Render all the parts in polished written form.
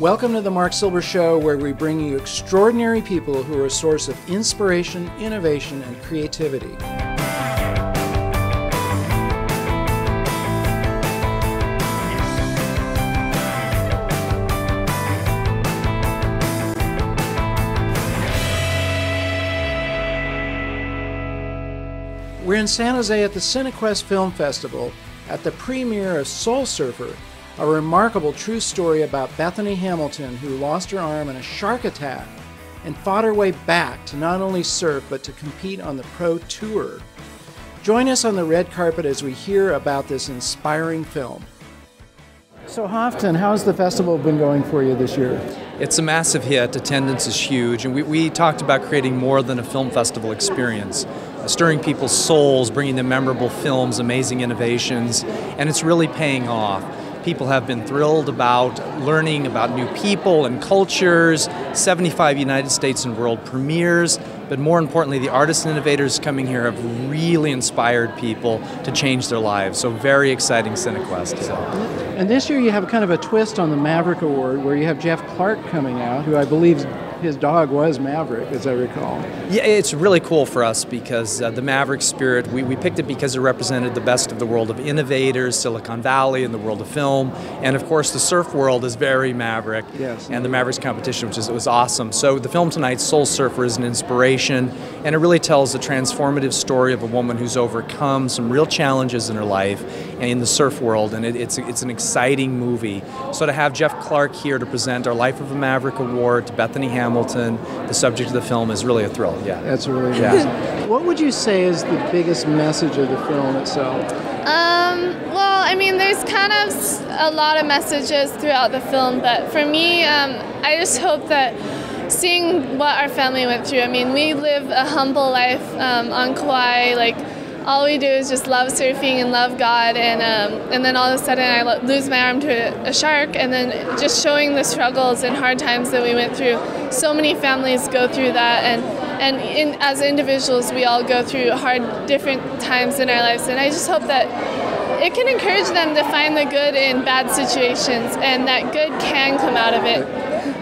Welcome to the Marc Silber Show, where we bring you extraordinary people who are a source of inspiration, innovation, and creativity. We're in San Jose at the Cinequest Film Festival at the premiere of Soul Surfer, a remarkable true story about Bethany Hamilton, who lost her arm in a shark attack and fought her way back to not only surf but to compete on the pro tour. Join us on the red carpet as we hear about this inspiring film. So Halfdan, how's the festival been going for you this year? It's a massive hit. Attendance is huge, and we talked about creating more than a film festival experience, stirring people's souls, bringing them memorable films, amazing innovations, and it's really paying off. People have been thrilled about learning about new people and cultures, 75 United States and world premieres, but more importantly, the artists and innovators coming here have really inspired people to change their lives. So very exciting Cinequest. So. And this year you have kind of a twist on the Maverick Award where you have Jeff Clark coming out, who I believe his dog was Maverick, as I recall. Yeah, it's really cool for us because the Maverick spirit, we picked it because it represented the best of the world of innovators, Silicon Valley, and the world of film. And of course, the surf world is very Maverick. Yes. And the Mavericks competition, was awesome. So the film tonight, Soul Surfer, is an inspiration, and it really tells the transformative story of a woman who's overcome some real challenges in her life and in the surf world, and it's an exciting movie. So to have Jeff Clark here to present our Life of a Maverick Award to Bethany Hamilton, the subject of the film, is really a thrill. Yeah, that's really nice. What would you say is the biggest message of the film itself? Well, I mean, there's kind of a lot of messages throughout the film, but for me, I just hope that seeing what our family went through. I mean, we live a humble life on Kauai. Like, all we do is just love surfing and love God, and then all of a sudden I lose my arm to a shark, and then just showing the struggles and hard times that we went through. So many families go through that, and as individuals we all go through different times in our lives, and I just hope that it can encourage them to find the good in bad situations, and that good can come out of it.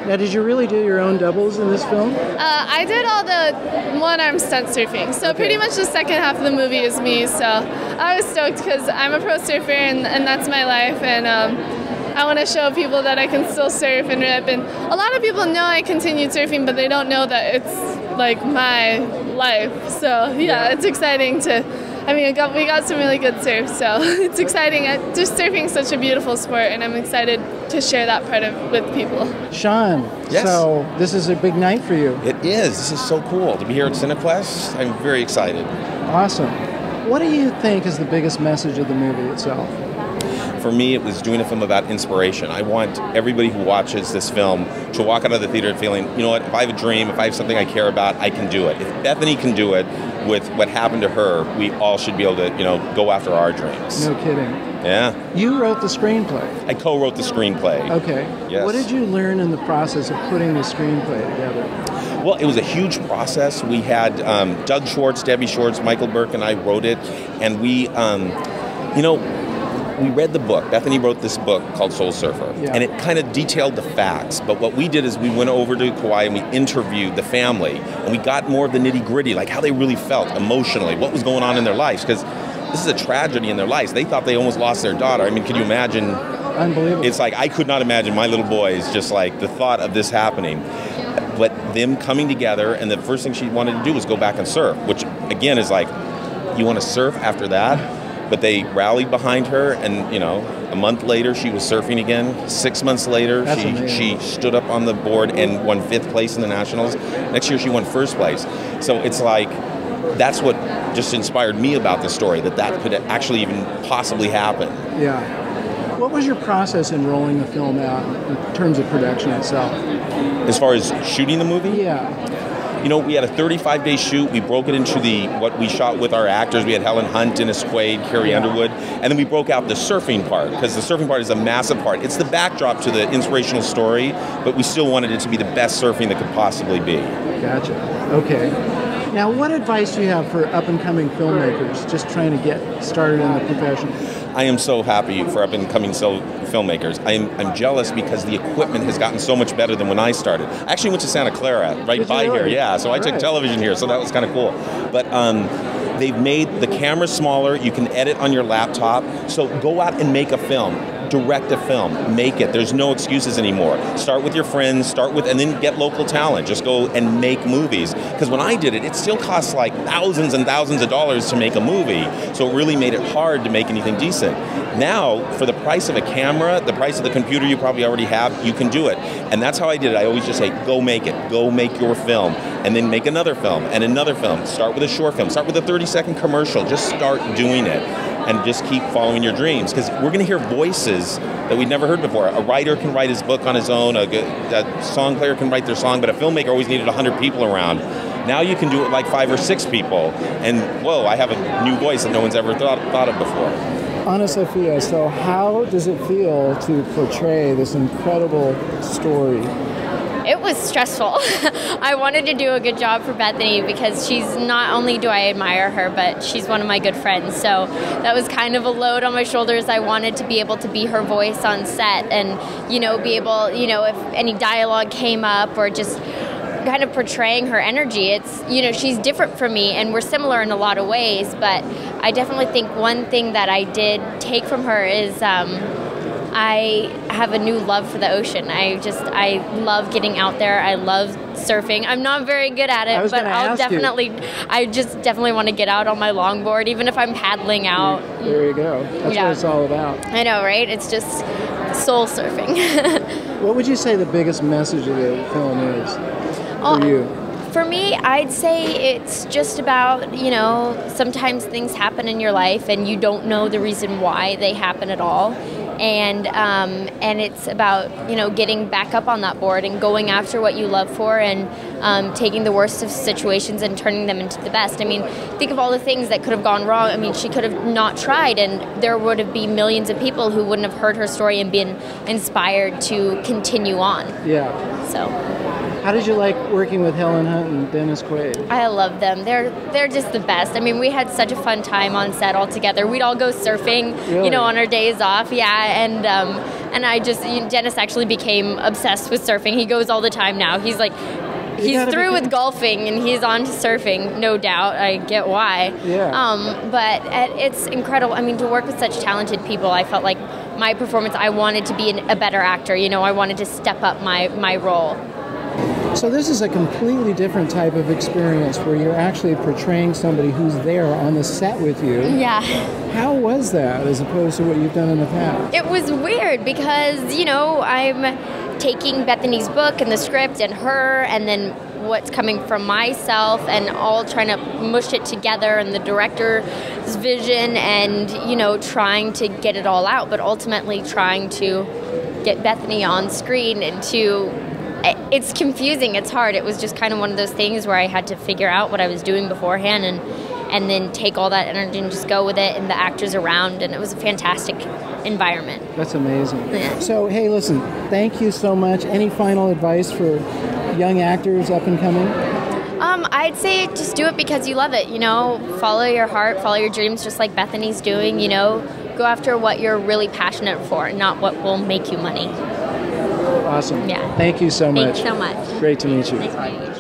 Now, did you really do your own doubles in this film? I did all the one-arm stunt surfing, so pretty much the second half of the movie is me, so I was stoked because I'm a pro surfer and that's my life, and I want to show people that I can still surf and rip, and a lot of people know I continued surfing, but they don't know that it's like my life, so yeah, it's exciting to... I mean, we got some really good surf, so it's exciting. Just surfing is such a beautiful sport, and I'm excited to share that part of with people. Sean, yes. So this is a big night for you. It is. This is so cool to be here at Cinequest. I'm very excited. Awesome. What do you think is the biggest message of the movie itself? For me, it was doing a film about inspiration. I want everybody who watches this film to walk out of the theater feeling, you know what, if I have a dream, if I have something I care about, I can do it. If Bethany can do it with what happened to her, we all should be able to, go after our dreams. No kidding. Yeah. You wrote the screenplay. I co-wrote the screenplay. Okay. Yes. What did you learn in the process of putting the screenplay together? Well, it was a huge process. We had Doug Schwartz, Debbie Schwartz, Michael Burke, and I wrote it, and we read the book. Bethany wrote this book called Soul Surfer, and it kind of detailed the facts. But what we did is we went over to Kauai and we interviewed the family, and we got more of the nitty-gritty, like how they really felt emotionally, what was going on in their lives, because this is a tragedy in their lives. They thought they almost lost their daughter. I mean, can you imagine? Unbelievable. It's like, I could not imagine my little boys just like the thought of this happening. But them coming together, and the first thing she wanted to do was go back and surf, which again is like, you want to surf after that? But they rallied behind her, and a month later she was surfing again. 6 months later, she stood up on the board and won 5th place in the Nationals. Next year she won 1st place. So it's like, that's what just inspired me about the story, that could actually even possibly happen. Yeah. What was your process in rolling the film out in terms of production itself? As far as shooting the movie? Yeah. We had a 35-day shoot. We broke it into what we shot with our actors. We had Helen Hunt, Dennis Quaid, Carrie Underwood, and then we broke out the surfing part, because the surfing part is a massive part. It's the backdrop to the inspirational story, but we still wanted it to be the best surfing that could possibly be. Gotcha. Okay. Now, what advice do you have for up-and-coming filmmakers just trying to get started in the profession? I am so happy for up-and-coming filmmakers. I'm jealous because the equipment has gotten so much better than when I started. I actually went to Santa Clara, right by here, yeah, so I took television here, so that was kind of cool. But they've made the camera smaller, you can edit on your laptop, so go out and make a film. Direct a film, make it. There's no excuses anymore. Start with your friends, and then get local talent. Just go and make movies. Because when I did it, it still costs like thousands and thousands of dollars to make a movie. So it really made it hard to make anything decent. Now, for the price of a camera, the price of the computer you probably already have, you can do it. And that's how I did it. I always just say, go make it. Go make your film. And then make another film and another film. Start with a short film. Start with a 30-second commercial. Just start doing it. And just keep following your dreams, because we're going to hear voices that we've never heard before. A writer can write his book on his own, a song player can write their song, but a filmmaker always needed 100 people around. Now you can do it like 5 or 6 people, and whoa, I have a new voice that no one's ever thought of before. AnnaSophia, so how does it feel to portray this incredible story? It was stressful. I wanted to do a good job for Bethany because she's not only do I admire her, but she's one of my good friends. So that was kind of a load on my shoulders. I wanted to be able to be her voice on set and, be able, if any dialogue came up or just kind of portraying her energy. It's, she's different from me and we're similar in a lot of ways, but I definitely think one thing that I did take from her is I have a new love for the I love getting out there. I love surfing. I'm not very good at it, but I just definitely want to get out on my longboard, even if I'm paddling out. There you go. That's what it's all about. I know, right? It's just soul surfing. What would you say the biggest message of the film is for you? For me, I'd say it's just about, sometimes things happen in your life and you don't know the reason why they happen at all. And it's about, getting back up on that board and going after what you love for and taking the worst of situations and turning them into the best. I mean, think of all the things that could have gone wrong. I mean, she could have not tried and there would have been millions of people who wouldn't have heard her story and been inspired to continue on. Yeah. So. How did you like working with Helen and Dennis Quaid? I love them. They're just the best. I mean, we had such a fun time on set all together. We'd all go surfing, really? On our days off. Yeah, and Dennis actually became obsessed with surfing. He goes all the time now. He's through with golfing and he's on to surfing, no doubt. I get why. Yeah. But it's incredible. I mean, to work with such talented people, I felt like my performance, I wanted to be a better actor. I wanted to step up my role. So this is a completely different type of experience where you're actually portraying somebody who's there on the set with you. Yeah. How was that as opposed to what you've done in the past? It was weird because, I'm taking Bethany's book and the script and her and then what's coming from myself and all trying to mush it together and the director's vision and, trying to get it all out, but ultimately trying to get Bethany on screen and it's confusing, it's hard. It was just kind of one of those things where I had to figure out what I was doing beforehand and then take all that energy and just go with it and the actors around, and it was a fantastic environment. That's amazing. Yeah. So, hey, listen, thank you so much. Any final advice for young actors up and coming? I'd say just do it because you love it, follow your heart, follow your dreams just like Bethany's doing, go after what you're really passionate for, not what will make you money. Awesome. Yeah. Thank you so much. Thanks so much. Great to meet you. Nice meeting you.